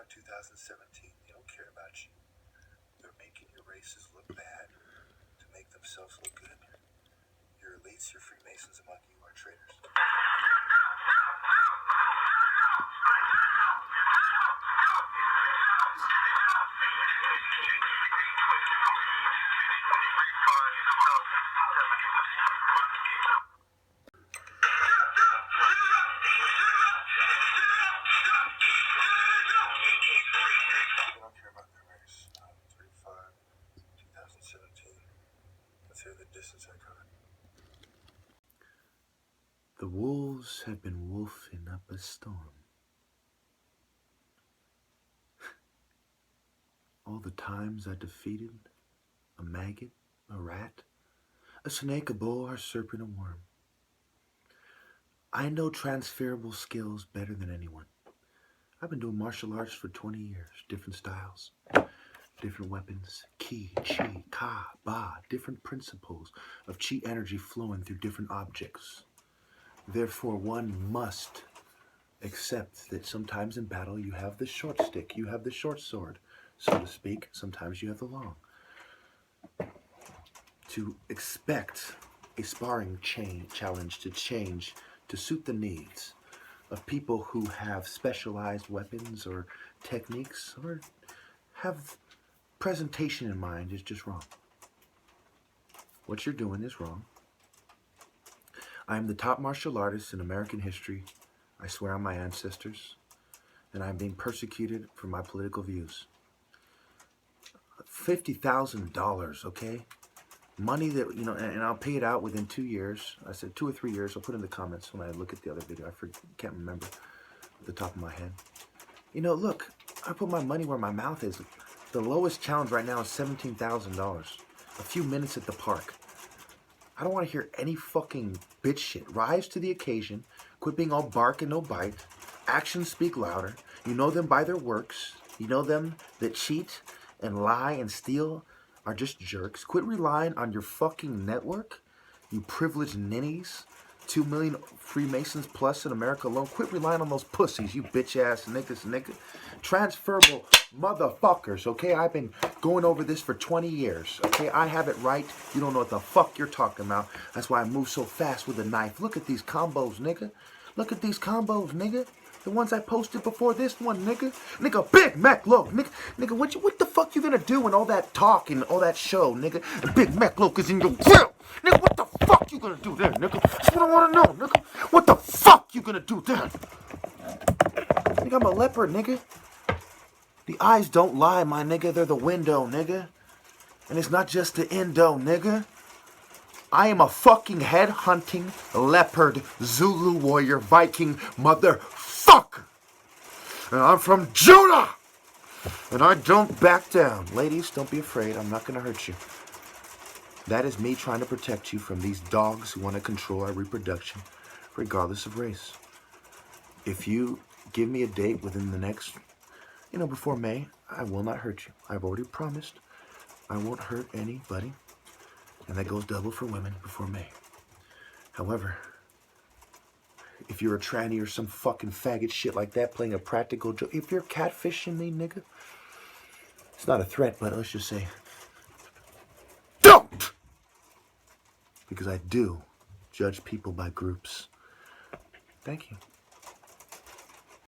2017, they don't care about you. They're making your races look bad to make themselves look good. Your elites, your Freemasons among you are traitors. They don't care about their race. 35, 2017. Let's hear the distance I covered. The wolves have been wolfing up a storm. All the times I defeated a maggot, a rat, a snake, a boa, a serpent, a worm. I know transferable skills better than anyone. I've been doing martial arts for 20 years, different styles, different weapons, ki, chi, ka, ba, different principles of chi energy flowing through different objects. Therefore, one must accept that sometimes in battle you have the short stick, you have the short sword, so to speak. Sometimes you have the long. To expect a sparring challenge to change to suit the needs of people who have specialized weapons or techniques or have presentation in mind is just wrong. What you're doing is wrong. I am the top martial artist in American history. I swear on my ancestors, and I'm being persecuted for my political views. $50,000, okay? Money that, and I'll pay it out within 2 years. I said 2 or 3 years. I'll put it in the comments when I look at the other video. Can't remember at the top of my head. Look, I put my money where my mouth is. The lowest challenge right now is $17,000. A few minutes at the park. I don't want to hear any fucking bitch shit. Rise to the occasion. Quit being all bark and no bite. Actions speak louder. You know them by their works. You know them that cheat and lie and steal are just jerks. Quit relying on your fucking network, you privileged ninnies. 2 million Freemasons plus in America alone. Quit relying on those pussies, you bitch ass niggas. Transferable motherfuckers, okay? I've been going over this for 20 years, okay? I have it right. You don't know what the fuck you're talking about. That's why I move so fast with a knife. Look at these combos, nigga. Look at these combos, nigga. The ones I posted before this one, nigga. Nigga, Big Mac Loke, nigga, what the fuck you gonna do when all that talk and all that show, nigga? And Big Mac Loke is in your grill. Nigga, what the fuck you gonna do there, nigga? That's what I wanna know, nigga. What the fuck you gonna do there? Nigga, I'm a leopard, nigga. The eyes don't lie, my nigga. They're the window, nigga. And it's not just the endo, nigga. I am a fucking head-hunting leopard, Zulu warrior, Viking motherfucker. And I'm from Judah. And I don't back down. Ladies, don't be afraid. I'm not going to hurt you. That is me trying to protect you from these dogs who want to control our reproduction, regardless of race. If you give me a date within the next, before May, I will not hurt you. I've already promised I won't hurt anybody. And that goes double for women before May. However, if you're a tranny or some fucking faggot shit like that playing a practical joke, if you're catfishing me, nigga, it's not a threat, but let's just say, don't! Because I do judge people by groups. Thank you.